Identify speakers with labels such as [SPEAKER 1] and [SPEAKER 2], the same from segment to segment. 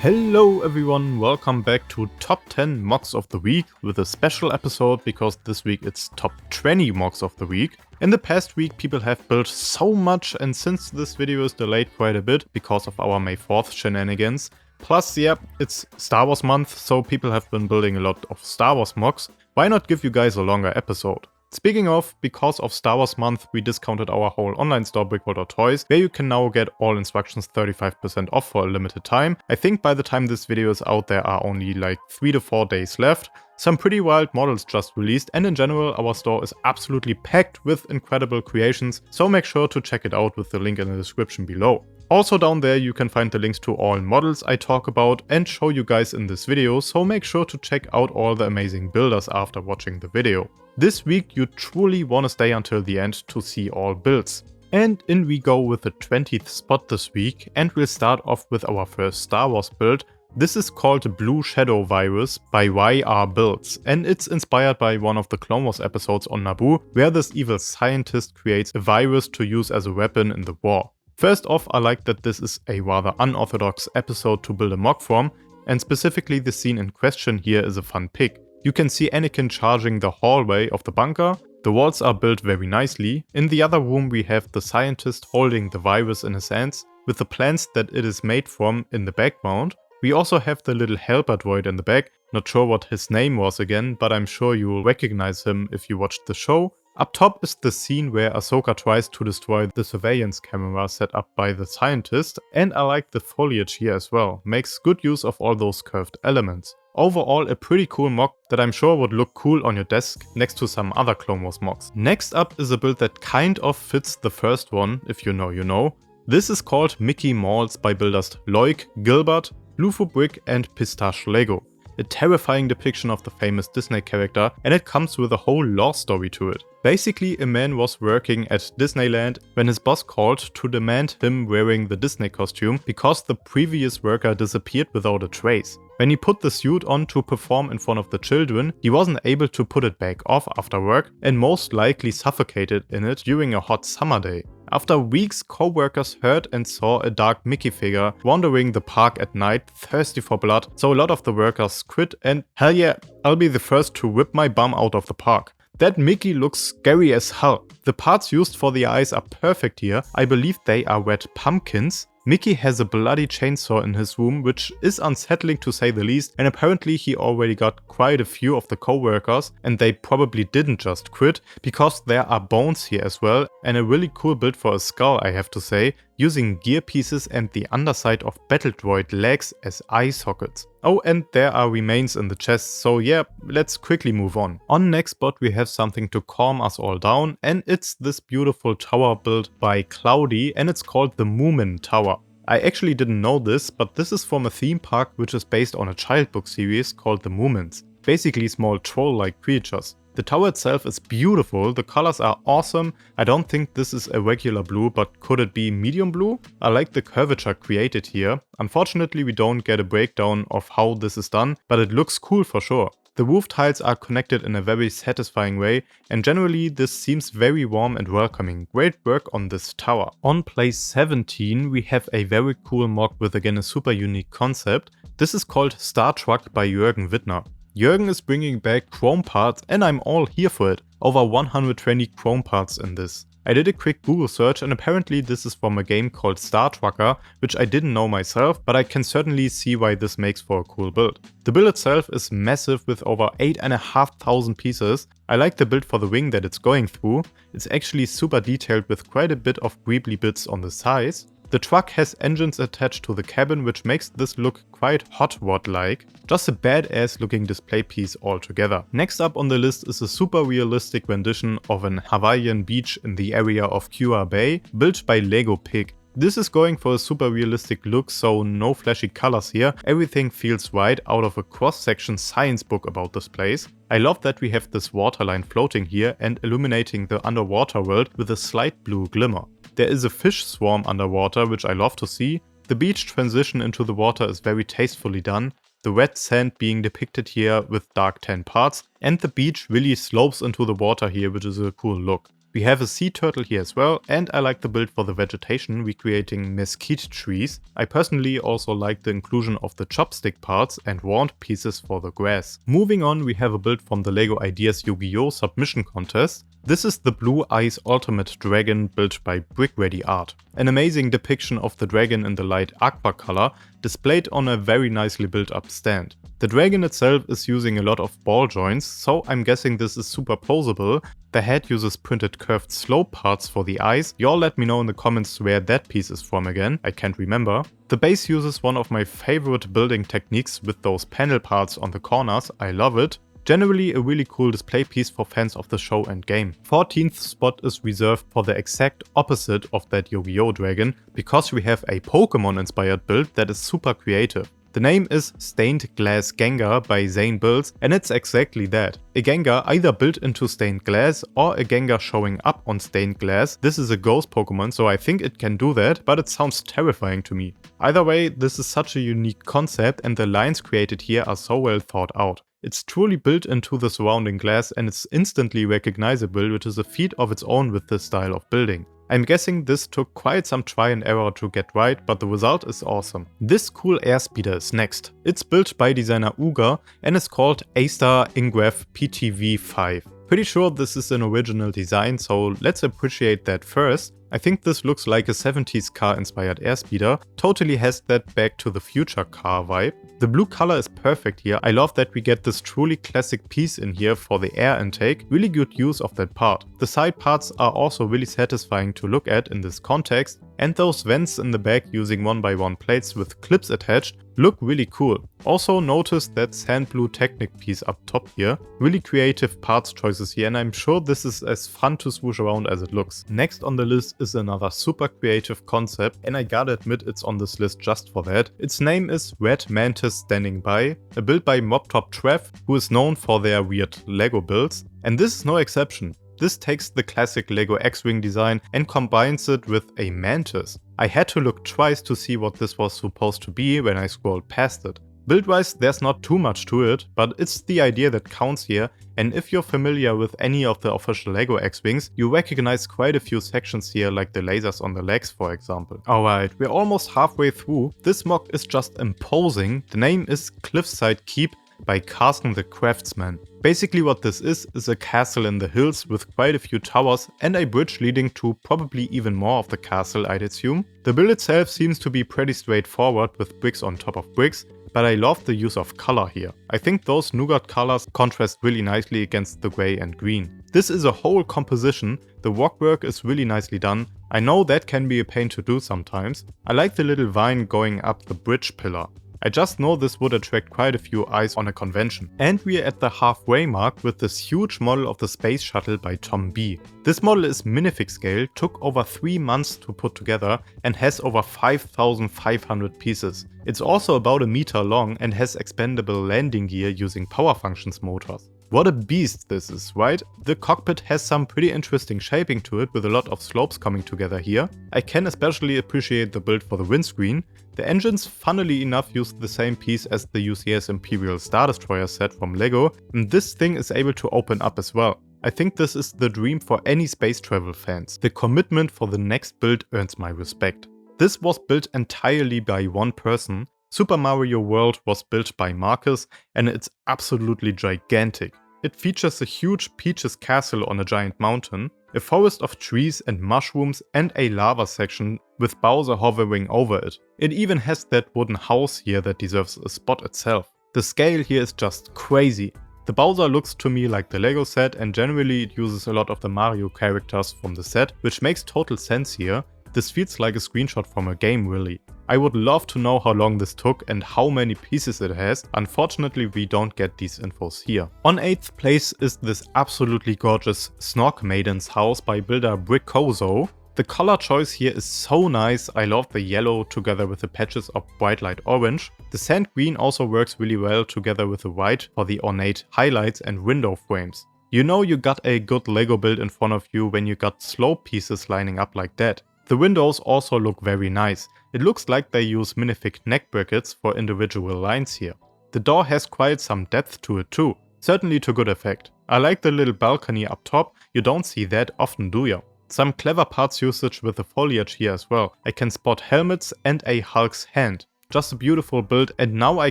[SPEAKER 1] Hello everyone, welcome back to Top 10 MOCs of the Week with a special episode because this week it's Top 20 MOCs of the Week. In the past week people have built so much, and since this video is delayed quite a bit because of our May 4th shenanigans, plus it's Star Wars month, so people have been building a lot of Star Wars MOCs, why not give you guys a longer episode? Speaking of, because of Star Wars month, we discounted our whole online store BrickVault.toys, where you can now get all instructions 35% off for a limited time. I think by the time this video is out there are only like 3 to 4 days left. Some pretty wild models just released, and in general our store is absolutely packed with incredible creations, so make sure to check it out with the link in the description below. Also down there you can find the links to all models I talk about and show you guys in this video, so make sure to check out all the amazing builders after watching the video. This week you truly want to stay until the end to see all builds. And in we go with the 20th spot this week, and we'll start off with our first Star Wars build. This is called Blue Shadow Virus by YR Builds, and it's inspired by one of the Clone Wars episodes on Naboo, where this evil scientist creates a virus to use as a weapon in the war. First off, I like that this is a rather unorthodox episode to build a MOC from, and specifically the scene in question here is a fun pick. You can see Anakin charging the hallway of the bunker, the walls are built very nicely. In the other room we have the scientist holding the virus in his hands, with the plants that it is made from in the background. We also have the little helper droid in the back, not sure what his name was again, but I'm sure you will recognize him if you watched the show. Up top is the scene where Ahsoka tries to destroy the surveillance camera set up by the scientist, and I like the foliage here as well, makes good use of all those curved elements. Overall a pretty cool MOC that I'm sure would look cool on your desk next to some other Clone Wars MOCs. Next up is a build that kind of fits the first one, if you know you know. This is called Mickey Malls by builders Loic, Gilbert, Lufu Brick and Pistache Lego. A terrifying depiction of the famous Disney character, and it comes with a whole lore story to it. Basically, a man was working at Disneyland when his boss called to demand him wearing the Disney costume because the previous worker disappeared without a trace. When he put the suit on to perform in front of the children, he wasn't able to put it back off after work and most likely suffocated in it during a hot summer day. After weeks, co-workers heard and saw a dark Mickey figure wandering the park at night, thirsty for blood, so a lot of the workers quit, and hell yeah, I'll be the first to whip my bum out of the park. That Mickey looks scary as hell. The parts used for the eyes are perfect here. I believe they are red pumpkins. Mickey has a bloody chainsaw in his room, which is unsettling to say the least, and apparently he already got quite a few of the co-workers, and they probably didn't just quit, because there are bones here as well, and a really cool build for a skull I have to say, using gear pieces and the underside of battle droid legs as eye sockets. Oh, and there are remains in the chest, so yeah, let's quickly move on. On next spot we have something to calm us all down, and it's this beautiful tower built by Cloudy, and it's called the Moomin Tower. I actually didn't know this, but this is from a theme park which is based on a child book series called the Moomins, basically small troll-like creatures. The tower itself is beautiful, the colors are awesome. I don't think this is a regular blue, but could it be medium blue? I like the curvature created here. Unfortunately we don't get a breakdown of how this is done, but it looks cool for sure. The roof tiles are connected in a very satisfying way, and generally this seems very warm and welcoming. Great work on this tower. On place 17 we have a very cool MOC with again a super unique concept. This is called Star Truck by Jürgen Wittner. Jürgen is bringing back chrome parts and I'm all here for it. Over 120 chrome parts in this. I did a quick Google search and apparently this is from a game called Star Trucker, which I didn't know myself, but I can certainly see why this makes for a cool build. The build itself is massive with over 8,500 pieces. I like the build for the wing that it's going through. It's actually super detailed with quite a bit of greebly bits on the sides. The truck has engines attached to the cabin, which makes this look quite hot rod-like. Just a badass looking display piece altogether. Next up on the list is a super realistic rendition of an Hawaiian beach in the area of Kura Bay, built by Lego Pig. This is going for a super realistic look, so no flashy colors here. Everything feels right out of a cross-section science book about this place. I love that we have this waterline floating here and illuminating the underwater world with a slight blue glimmer. There is a fish swarm underwater, which I love to see. The beach transition into the water is very tastefully done. The wet sand being depicted here with dark tan parts, and the beach really slopes into the water here, which is a cool look. We have a sea turtle here as well, and I like the build for the vegetation, recreating mesquite trees. I personally also like the inclusion of the chopstick parts and wand pieces for the grass. Moving on, we have a build from the LEGO Ideas Yu-Gi-Oh! Submission contest. This is the Blue Eyes Ultimate Dragon built by BrickVault Art. An amazing depiction of the dragon in the light aqua color, displayed on a very nicely built up stand. The dragon itself is using a lot of ball joints, so I'm guessing this is superposable. The head uses printed curved slope parts for the eyes. Y'all let me know in the comments where that piece is from again, I can't remember. The base uses one of my favorite building techniques with those panel parts on the corners, I love it. Generally a really cool display piece for fans of the show and game. 14th spot is reserved for the exact opposite of that Yu-Gi-Oh! Dragon, because we have a Pokemon inspired build that is super creative. The name is Stained Glass Gengar by Zane Builds, and it's exactly that. A Gengar either built into stained glass or a Gengar showing up on stained glass. This is a ghost Pokemon, so I think it can do that, but it sounds terrifying to me. Either way, this is such a unique concept and the lines created here are so well thought out. It's truly built into the surrounding glass and it's instantly recognizable, which is a feat of its own with this style of building. I'm guessing this took quite some try and error to get right, but the result is awesome. This cool airspeeder is next. It's built by designer Uga and is called A-Star Ingraph PTV5. Pretty sure this is an original design, so let's appreciate that first. I think this looks like a 70s car inspired airspeeder, totally has that Back to the Future car vibe. The blue color is perfect here. I love that we get this truly classic piece in here for the air intake, really good use of that part. The side parts are also really satisfying to look at in this context, and those vents in the back using 1x1 plates with clips attached look really cool. Also notice that sand blue Technic piece up top here. Really creative parts choices here, and I'm sure this is as fun to swoosh around as it looks. Next on the list is another super creative concept, and I gotta admit it's on this list just for that. Its name is Red Mantis Standing By, a build by Mobtop Trev, who is known for their weird LEGO builds, and this is no exception. This takes the classic LEGO X-Wing design and combines it with a mantis. I had to look twice to see what this was supposed to be when I scrolled past it. Build-wise, there's not too much to it, but it's the idea that counts here, and if you're familiar with any of the official LEGO X-Wings, you recognize quite a few sections here, like the lasers on the legs for example. Alright, we're almost halfway through. This MOC is just imposing. The name is Cliffside Keep by Carson the Craftsman. Basically what this is a castle in the hills with quite a few towers and a bridge leading to probably even more of the castle, I'd assume. The build itself seems to be pretty straightforward with bricks on top of bricks, but I love the use of color here. I think those nougat colors contrast really nicely against the grey and green. This is a whole composition, the rockwork is really nicely done. I know that can be a pain to do sometimes. I like the little vine going up the bridge pillar. I just know this would attract quite a few eyes on a convention. And we are at the halfway mark with this huge model of the space shuttle by Tom B. This model is minifig scale, took over 3 months to put together and has over 5,500 pieces. It's also about a meter long and has expandable landing gear using power functions motors. What a beast this is, right? The cockpit has some pretty interesting shaping to it with a lot of slopes coming together here. I can especially appreciate the build for the windscreen. The engines funnily enough use the same piece as the UCS Imperial Star Destroyer set from LEGO, and this thing is able to open up as well. I think this is the dream for any space travel fans. The commitment for the next build earns my respect. This was built entirely by one person. Super Mario World was built by Marcus and it's absolutely gigantic. It features a huge Peach's castle on a giant mountain, a forest of trees and mushrooms and a lava section with Bowser hovering over it. It even has that wooden house here that deserves a spot itself. The scale here is just crazy. The Bowser looks to me like the LEGO set and generally it uses a lot of the Mario characters from the set, which makes total sense here. This feels like a screenshot from a game really. I would love to know how long this took and how many pieces it has. Unfortunately we don't get these infos here. On 8th place is this absolutely gorgeous Snork Maiden's house by builder BrickVault. The color choice here is so nice. I love the yellow together with the patches of bright light orange. The sand green also works really well together with the white for the ornate highlights and window frames. You know you got a good LEGO build in front of you when you got slope pieces lining up like that. The windows also look very nice. It looks like they use minifig neck brackets for individual lines here. The door has quite some depth to it too, certainly to good effect. I like the little balcony up top, you don't see that often, do ya? Some clever parts usage with the foliage here as well. I can spot helmets and a Hulk's hand. Just a beautiful build, and now I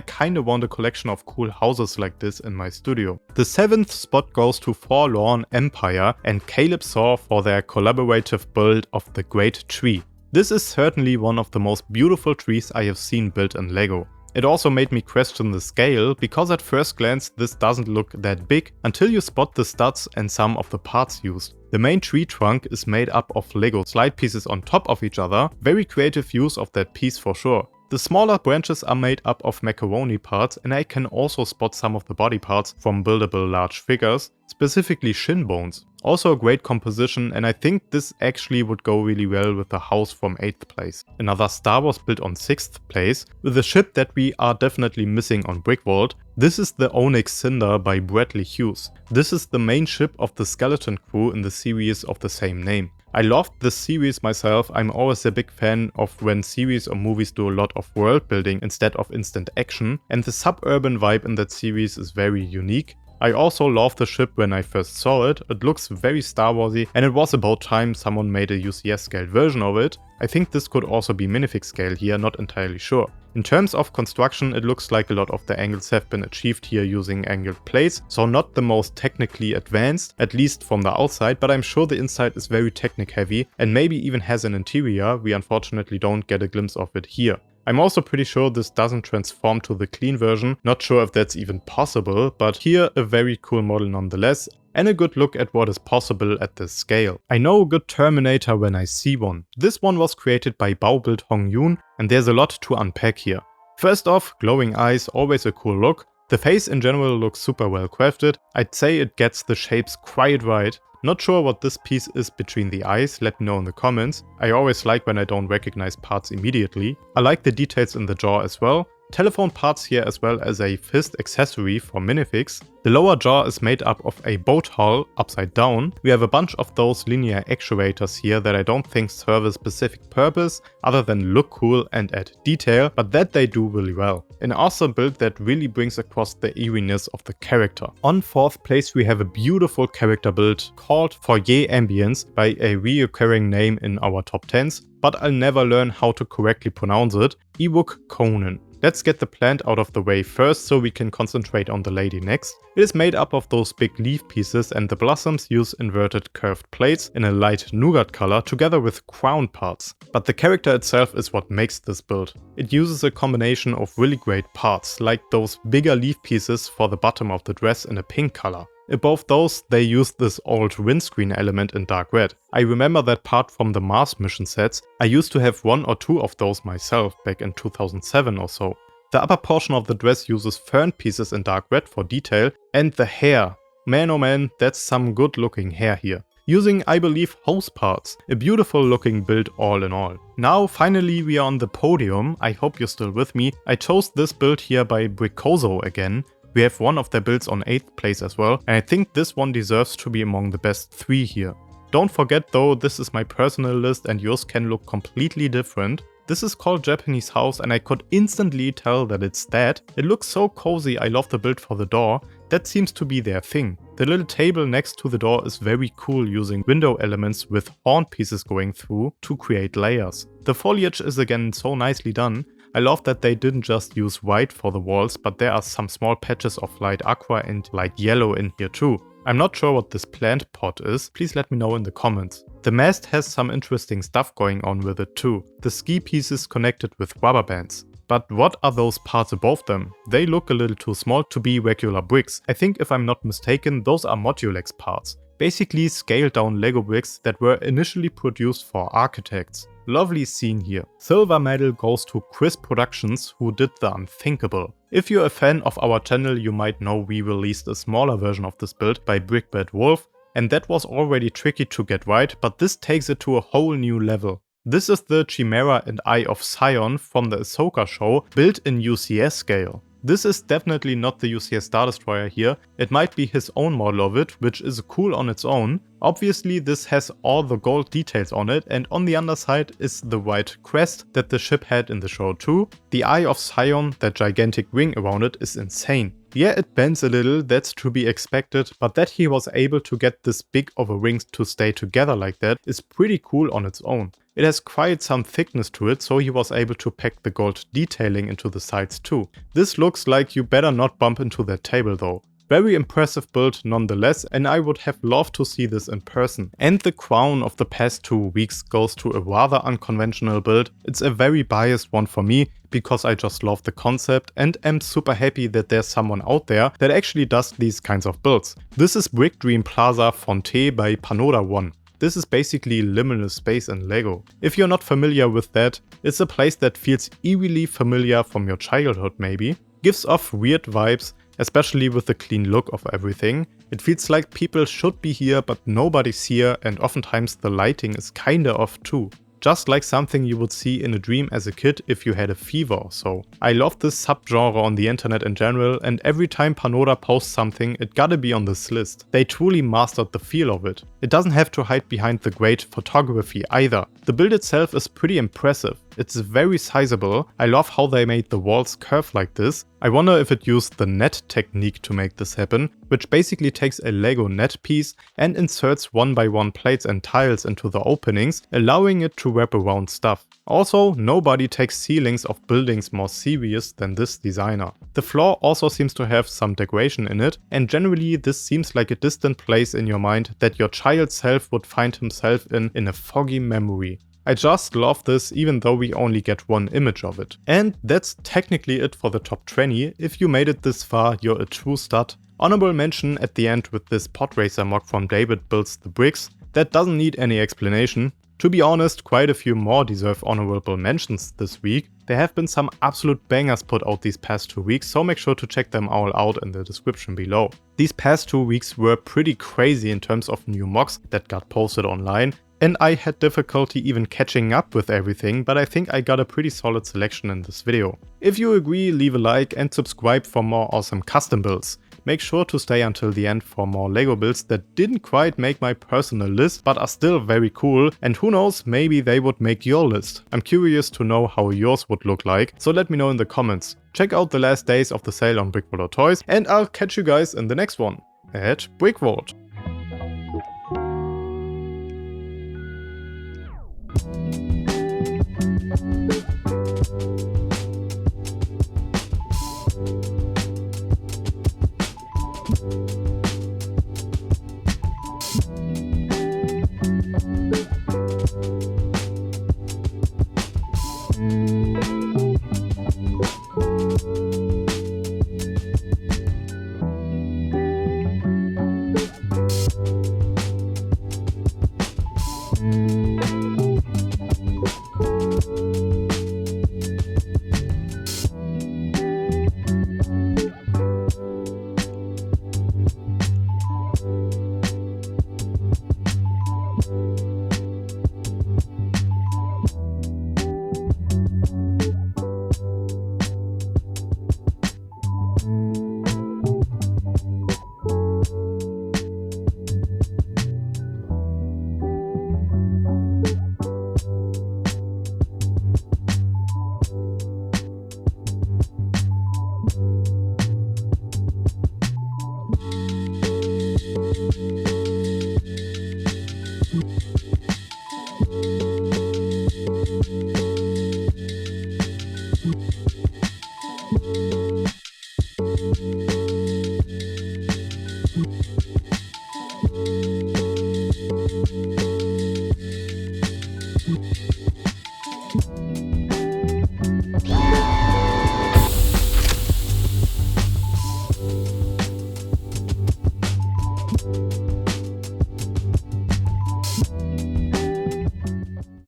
[SPEAKER 1] kinda want a collection of cool houses like this in my studio. The 7th spot goes to Forlorn Empire and Caleb Saw for their collaborative build of the Great Tree. This is certainly one of the most beautiful trees I have seen built in LEGO. It also made me question the scale, because at first glance this doesn't look that big until you spot the studs and some of the parts used. The main tree trunk is made up of LEGO slide pieces on top of each other, very creative use of that piece for sure. The smaller branches are made up of macaroni parts, and I can also spot some of the body parts from buildable large figures, specifically shin bones. Also a great composition, and I think this actually would go really well with the house from 8th place. Another star was built on 6th place, with a ship that we are definitely missing on BrickVault. This is the Onyx Cinder by Bradley Hughes. This is the main ship of the Skeleton Crew in the series of the same name. I loved this series myself. I'm always a big fan of when series or movies do a lot of world building instead of instant action, and the suburban vibe in that series is very unique. I also loved the ship when I first saw it. It looks very Star Warsy, and it was about time someone made a UCS scaled version of it. I think this could also be minifig scale here, not entirely sure. In terms of construction, it looks like a lot of the angles have been achieved here using angled plates, so not the most technically advanced, at least from the outside, but I'm sure the inside is very technic heavy and maybe even has an interior. We unfortunately don't get a glimpse of it here. I'm also pretty sure this doesn't transform to the clean version, not sure if that's even possible, but here a very cool model nonetheless, and a good look at what is possible at this scale. I know a good Terminator when I see one. This one was created by Baobuild Hong Yoon, and there's a lot to unpack here. First off, glowing eyes, always a cool look. The face in general looks super well crafted. I'd say it gets the shapes quite right. Not sure what this piece is between the eyes, let me know in the comments. I always like when I don't recognize parts immediately. I like the details in the jaw as well. Telephone parts here as well as a fist accessory for minifigs. The lower jaw is made up of a boat hull upside down. We have a bunch of those linear actuators here that I don't think serve a specific purpose other than look cool and add detail, but that they do really well. An awesome build that really brings across the eeriness of the character. On 4th place we have a beautiful character build called Foyer Ambience by a reoccurring name in our top 10s, but I'll never learn how to correctly pronounce it, Ewok Conan. Let's get the plant out of the way first so we can concentrate on the lady next. It is made up of those big leaf pieces, and the blossoms use inverted curved plates in a light nougat color together with crown parts. But the character itself is what makes this build. It uses a combination of really great parts, like those bigger leaf pieces for the bottom of the dress in a pink color. Above those, they used this old windscreen element in dark red. I remember that part from the Mars mission sets. I used to have 1 or 2 of those myself back in 2007 or so. The upper portion of the dress uses fern pieces in dark red for detail, and the hair. Man oh man, that's some good looking hair here. Using, I believe, hose parts. A beautiful looking build all in all. Now finally we are on the podium. I hope you're still with me. I chose this build here by Brickozo again. We have one of their builds on 8th place as well, and I think this one deserves to be among the best 3 here. Don't forget though, this is my personal list and yours can look completely different. This is called Japanese House, and I could instantly tell that it's that. It looks so cozy. I love the build for the door. That seems to be their thing. The little table next to the door is very cool, using window elements with horn pieces going through to create layers. The foliage is again so nicely done. I love that they didn't just use white for the walls, but there are some small patches of light aqua and light yellow in here too. I'm not sure what this plant pot is, please let me know in the comments. The mast has some interesting stuff going on with it too. The ski pieces connected with rubber bands. But what are those parts above them? They look a little too small to be regular bricks. I think if I'm not mistaken, those are Modulex parts. Basically scaled down Lego bricks that were initially produced for architects. Lovely scene here. Silver medal goes to Chris Productions, who did the unthinkable. If you're a fan of our channel, you might know we released a smaller version of this build by BrickVault, and that was already tricky to get right, but this takes it to a whole new level. This is the Chimera Eye of Sion from the Ahsoka show, built in UCS scale. This is definitely not the UCS Star Destroyer here. It might be his own model of it, which is cool on its own, Obviously this has all the gold details on it, and on the underside is the white crest that the ship had in the show too. The Eye of Sion, that gigantic ring around it, is insane. Yeah, it bends a little, that's to be expected, but that he was able to get this big of a ring to stay together like that is pretty cool on its own. It has quite some thickness to it, so he was able to pack the gold detailing into the sides too. This looks like you better not bump into that table though. Very impressive build nonetheless, and I would have loved to see this in person. And the crown of the past 2 weeks goes to a rather unconventional build. It's a very biased one for me, because I just love the concept and am super happy that there's someone out there that actually does these kinds of builds. This is Brick Dream Plaza Fonte by Panoda 1. This is basically liminal space in LEGO. If you're not familiar with that, it's a place that feels eerily familiar from your childhood maybe. Gives off weird vibes, especially with the clean look of everything. It feels like people should be here but nobody's here, and oftentimes the lighting is kinda off too. Just like something you would see in a dream as a kid if you had a fever or so. I love this subgenre on the internet in general, and every time Panoda posts something, it gotta be on this list. They truly mastered the feel of it. It doesn't have to hide behind the great photography either. The build itself is pretty impressive. It's very sizable. I love how they made the walls curve like this. I wonder if it used the net technique to make this happen, which basically takes a Lego net piece and inserts 1x1 plates and tiles into the openings, allowing it to wrap around stuff. Also, nobody takes ceilings of buildings more serious than this designer. The floor also seems to have some decoration in it, and generally this seems like a distant place in your mind that your child self would find himself in a foggy memory. I just love this, even though we only get one image of it. And that's technically it for the top 20. If you made it this far, you're a true stud. Honorable mention at the end with this pod racer mock from David Builds the Bricks. That doesn't need any explanation. To be honest, quite a few more deserve honorable mentions this week. There have been some absolute bangers put out these past 2 weeks, so make sure to check them all out in the description below. These past 2 weeks were pretty crazy in terms of new mocks that got posted online. And I had difficulty even catching up with everything, but I think I got a pretty solid selection in this video. If you agree, leave a like and subscribe for more awesome custom builds. Make sure to stay until the end for more LEGO builds that didn't quite make my personal list, but are still very cool, and who knows, maybe they would make your list. I'm curious to know how yours would look like, so let me know in the comments. Check out the last days of the sale on BrickVault Toys, and I'll catch you guys in the next one at BrickVault.